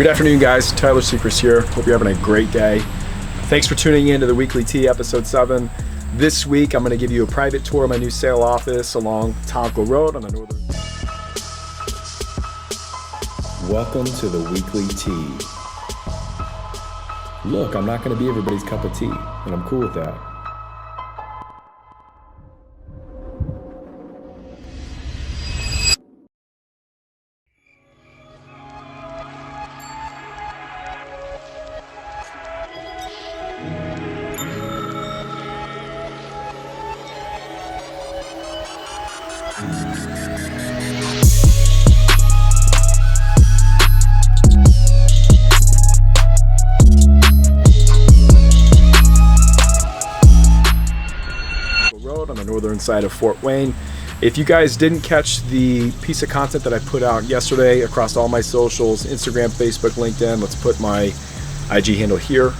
Good afternoon, guys. Tyler Secrist here. Hope you're having a great day. Thanks for tuning in to the Weekly Tea, episode 7. This week, I'm going to give you a private tour of my new sale office along Tonko Road on the northern. Welcome to the Weekly Tea. Look, I'm not going to be everybody's cup of tea, and I'm cool with that. Road on the northern side of Fort Wayne. If you guys didn't catch the piece of content that I put out yesterday across all my socials, Instagram, Facebook, LinkedIn, let's put my IG handle here.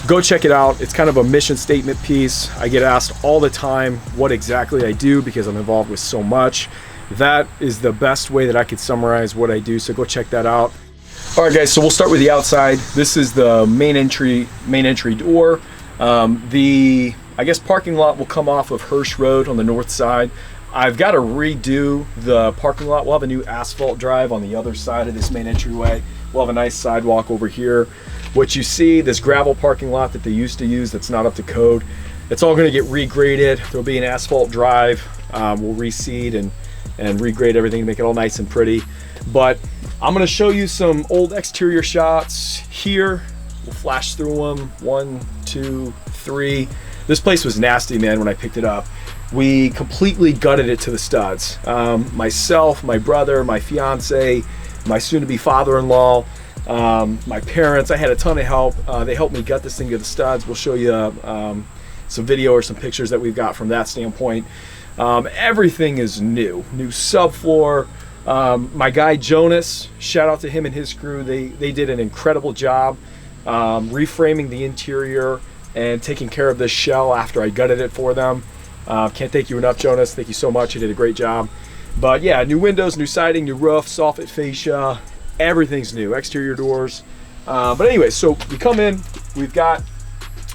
Go check it out. It's kind of a mission statement piece. I get asked all the time what exactly I do because I'm involved with so much. That is the best way that I could summarize what I do, so go check that out. All right, guys, so we'll start with the outside. This is the main entry door. I guess parking lot will come off of Hirsch Road on the north side. I've got to redo the parking lot. We'll have a new asphalt drive on the other side of this main entryway. We'll have a nice sidewalk over here. What you see, this gravel parking lot that they used to use that's not up to code, it's all going to get regraded. There'll be an asphalt drive. We'll reseed and regrade everything to make it all nice and pretty. But I'm going to show you some old exterior shots here. We'll flash through them. 1, 2, 3. This place was nasty, man, when I picked it up. We completely gutted it to the studs. Myself, my brother, my fiance, my soon-to-be father-in-law, my parents. I had a ton of help. They helped me gut this thing to the studs. We'll show you some video or some pictures that we've got from that standpoint. Everything is new subfloor. My guy Jonas, shout out to him and his crew. They did an incredible job reframing the interior and taking care of this shell after I gutted it for them. Can't thank you enough, Jonas. Thank you so much. You did a great job. But yeah, new windows, new siding, new roof, soffit fascia, everything's new. Exterior doors. But anyway, so we come in, we've got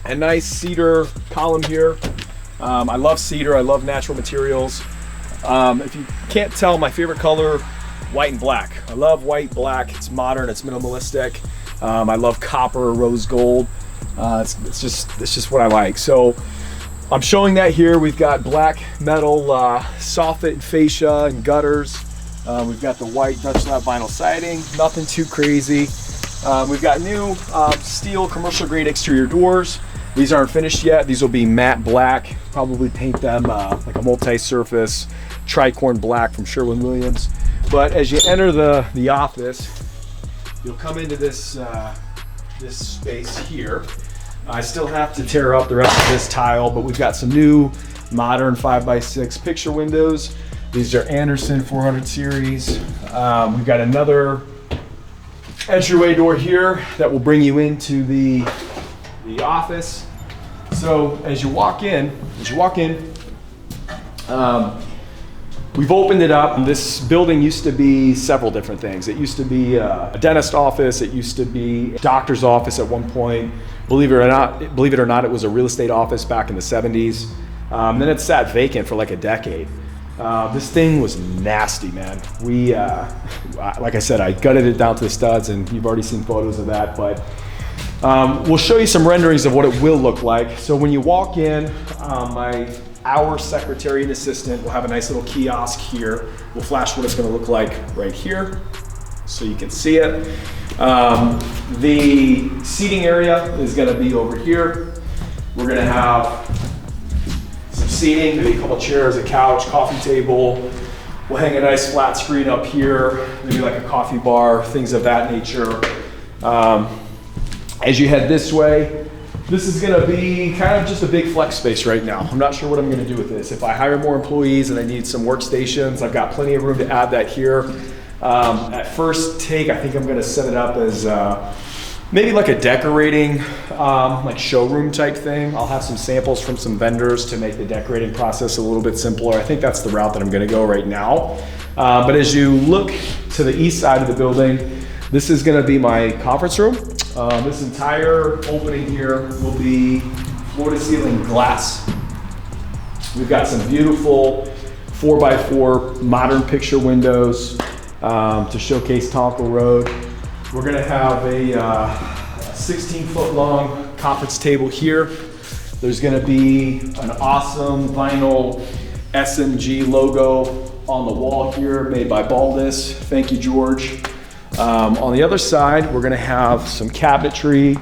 a nice cedar column here. I love cedar, I love natural materials. If you can't tell, my favorite color, white and black. I love white, black. It's modern, it's minimalistic. I love copper, rose gold. It's just what I like. So I'm showing that here. We've got black metal soffit and fascia and gutters. We've got the white Dutch lap vinyl siding. Nothing too crazy. We've got new steel commercial grade exterior doors. These aren't finished yet. These will be matte black. Probably paint them like a multi-surface tricorn black from Sherwin-Williams. But as you enter the office, you'll come into this space here. I still have to tear up the rest of this tile, but we've got some new modern 5x6 picture windows. These are Anderson 400 series. We've got another entryway door here that will bring you into the office. So as you walk in, we've opened it up. This building used to be several different things. It used to be a dentist office. It used to be a doctor's office at one point. Believe it or not, it was a real estate office back in the 70s. Then it sat vacant for like a decade. This thing was nasty, man. We, like I said, I gutted it down to the studs, and you've already seen photos of that. But we'll show you some renderings of what it will look like. So when you walk in, our secretary and assistant will have a nice little kiosk here. We'll flash what it's going to look like right here so you can see it. The seating area is going to be over here. We're going to have some seating, maybe a couple chairs, a couch, coffee table. We'll hang a nice flat screen up here, maybe like a coffee bar, things of that nature. As you head this way, this is going to be kind of just a big flex space right now. I'm not sure what I'm going to do with this. If I hire more employees and I need some workstations, I've got plenty of room to add that here. At first take, I think I'm going to set it up as maybe like a decorating, like showroom type thing. I'll have some samples from some vendors to make the decorating process a little bit simpler. I think that's the route that I'm going to go right now. But as you look to the east side of the building, This is gonna be my conference room. This entire opening here will be floor to ceiling glass. We've got some beautiful 4x4 modern picture windows to showcase Tonkel Road. We're gonna have a 16-foot long conference table here. There's gonna be an awesome vinyl SMG logo on the wall here, made by Baldus. Thank you, George. On the other side, we're gonna have some cabinetry.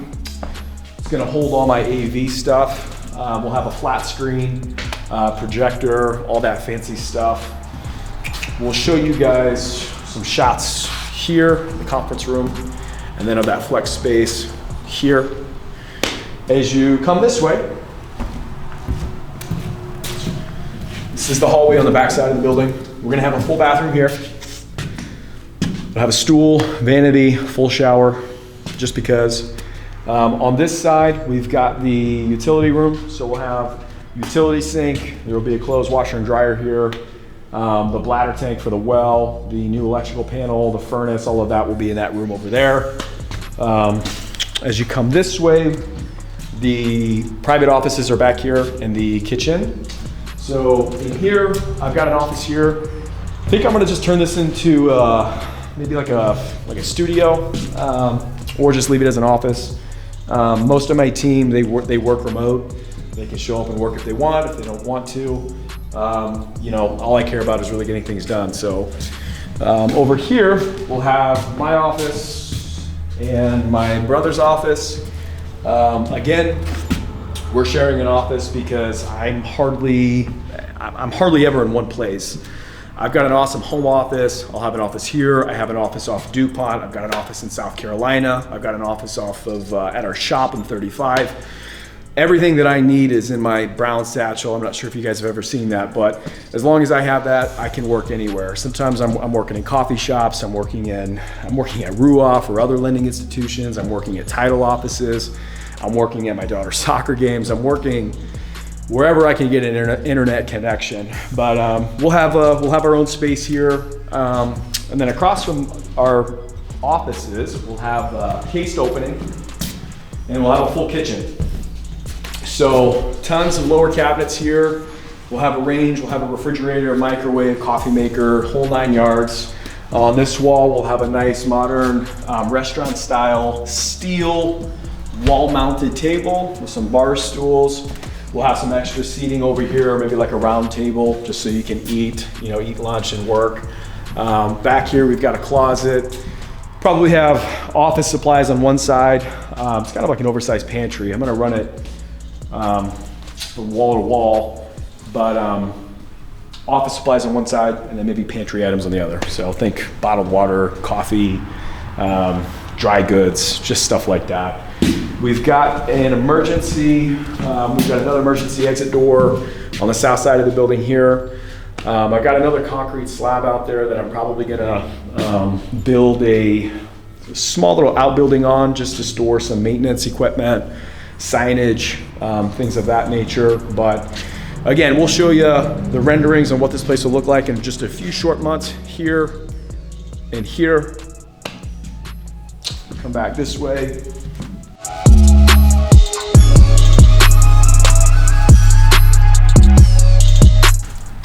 It's gonna hold all my AV stuff. We'll have a flat screen, projector, all that fancy stuff. We'll show you guys some shots here, in the conference room, and then of that flex space here. As you come this way, this is the hallway on the back side of the building. We're gonna have a full bathroom here. We'll have a stool, vanity, full shower, just because. On this side, we've got the utility room. So we'll have utility sink. There will be a clothes washer and dryer here. The bladder tank for the well, the new electrical panel, the furnace, all of that will be in that room over there. As you come this way, the private offices are back here in the kitchen. So in here, I've got an office here. I think I'm gonna just turn this into maybe like a studio, or just leave it as an office. Most of my team, they work remote. They can show up and work if they want, if they don't want to. You know, all I care about is really getting things done. So over here, we'll have my office and my brother's office. Again, we're sharing an office because I'm hardly ever in one place. I've got an awesome home office. I'll have an office here. I have an office off DuPont. I've got an office in South Carolina. I've got an office off of at our shop in 35. Everything that I need is in my brown satchel. I'm not sure if you guys have ever seen that, but as long as I have that, I can work anywhere. Sometimes I'm working in coffee shops. I'm working at Ruoff or other lending institutions. I'm working at title offices. I'm working at my daughter's soccer games. I'm working wherever I can get an internet connection. But we'll have our own space here, and then across from our offices, we'll have a cased opening, and we'll have a full kitchen. So tons of lower cabinets here. We'll have a range. We'll have a refrigerator, microwave, coffee maker, whole 9 yards. On this wall, we'll have a nice modern restaurant-style steel wall-mounted table with some bar stools. We'll have some extra seating over here, maybe like a round table, just so you can eat lunch and work. Back here, we've got a closet. Probably have office supplies on one side. It's kind of like an oversized pantry. I'm gonna run it from wall to wall, but office supplies on one side and then maybe pantry items on the other. So think bottled water, coffee, dry goods, just stuff like that. We've got an emergency, we've got another emergency exit door on the south side of the building here. I've got another concrete slab out there that I'm probably gonna build a small little outbuilding on, just to store some maintenance equipment, signage, things of that nature. But again, we'll show you the renderings on what this place will look like in just a few short months here and here. Come back this way.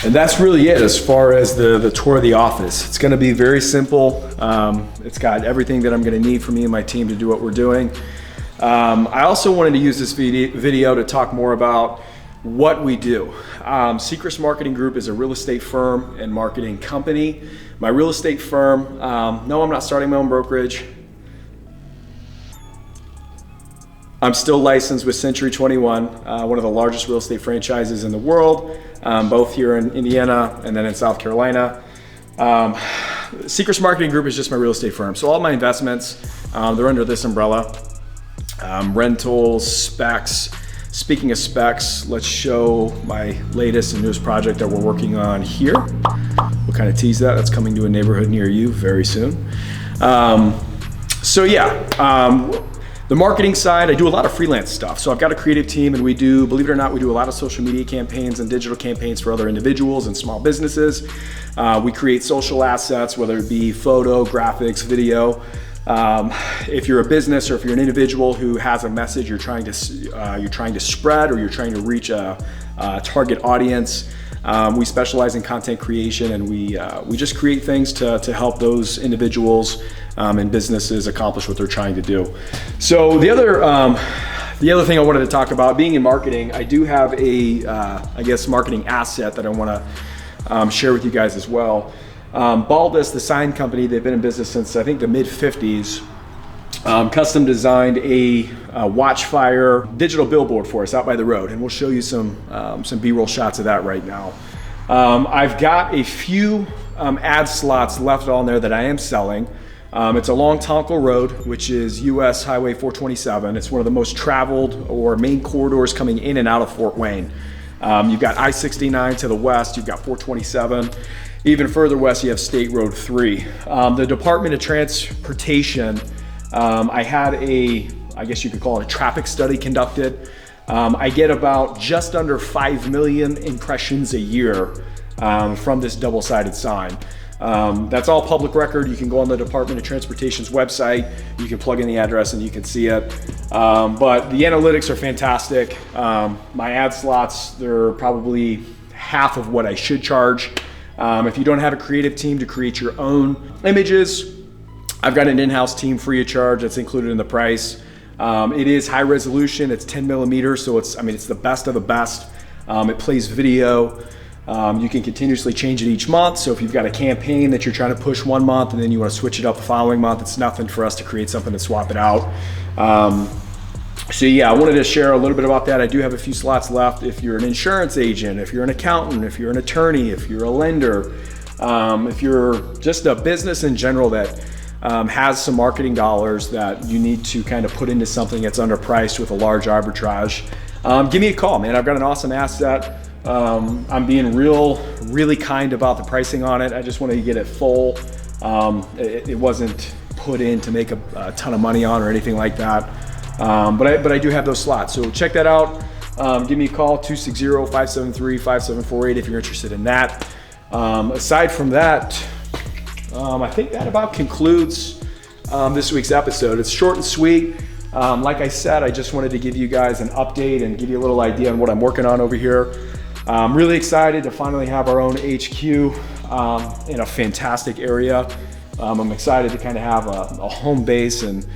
And that's really it as far as the tour of the office. It's gonna be very simple. It's got everything that I'm gonna need for me and my team to do what we're doing. I also wanted to use this video to talk more about what we do. Secrist Marketing Group is a real estate firm and marketing company. My real estate firm, no, I'm not starting my own brokerage. I'm still licensed with Century 21, one of the largest real estate franchises in the world, both here in Indiana and then in South Carolina. Secrist Marketing Group is just my real estate firm. So all my investments, they're under this umbrella. Rentals, specs. Speaking of specs, let's show my latest and newest project that we're working on here. We'll kind of tease that. That's coming to a neighborhood near you very soon. So yeah, the marketing side, I do a lot of freelance stuff. So I've got a creative team, and we do, believe it or not, we do a lot of social media campaigns and digital campaigns for other individuals and small businesses. We create social assets, whether it be photo, graphics, video. If you're a business or if you're an individual who has a message you're trying to spread, or you're trying to reach a target audience, we specialize in content creation, and we just create things to help those individuals and businesses accomplish what they're trying to do. So the other thing I wanted to talk about, being in marketing, I do have a marketing asset that I want to share with you guys as well. Baldus, the sign company, they've been in business since I think the mid 50s. Custom designed a Watchfire digital billboard for us out by the road, and we'll show you some B-roll shots of that right now. I've got a few ad slots left on there that I am selling. It's along Tonkel Road, which is US Highway 427. It's one of the most traveled or main corridors coming in and out of Fort Wayne. You've got I-69 to the west, you've got 427. Even further west, you have State Road 3. The Department of Transportation, I had I guess you could call it a traffic study conducted. I get about just under 5 million impressions a year from this double-sided sign. That's all public record. You can go on the Department of Transportation's website, you can plug in the address and you can see it. But the analytics are fantastic. My ad slots, they're probably half of what I should charge. If you don't have a creative team to create your own images, I've got an in-house team free of charge that's included in the price. It is high resolution, it's 10 millimeters, so it's the best of the best. It plays video. You can continuously change it each month. So if you've got a campaign that you're trying to push one month and then you want to switch it up the following month, it's nothing for us to create something and swap it out. So yeah, I wanted to share a little bit about that. I do have a few slots left. If you're an insurance agent, if you're an accountant, if you're an attorney, if you're a lender, if you're just a business in general that has some marketing dollars that you need to kind of put into something that's underpriced with a large arbitrage, give me a call, man. I've got an awesome asset. I'm being really kind about the pricing on it. I just wanted to get it full. It wasn't put in to make a ton of money on or anything like that. But I do have those slots. So check that out. Give me a call, 260-573-5748 if you're interested in that. Aside from that, I think that about concludes this week's episode. It's short and sweet. Like I said, I just wanted to give you guys an update and give you a little idea on what I'm working on over here. I'm really excited to finally have our own HQ in a fantastic area. I'm excited to kind of have a home base and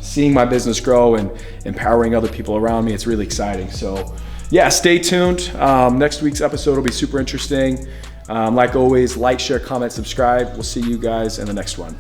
seeing my business grow and empowering other people around me. It's really exciting. So yeah, stay tuned. Next week's episode will be super interesting. Like always, like, share, comment, subscribe. We'll see you guys in the next one.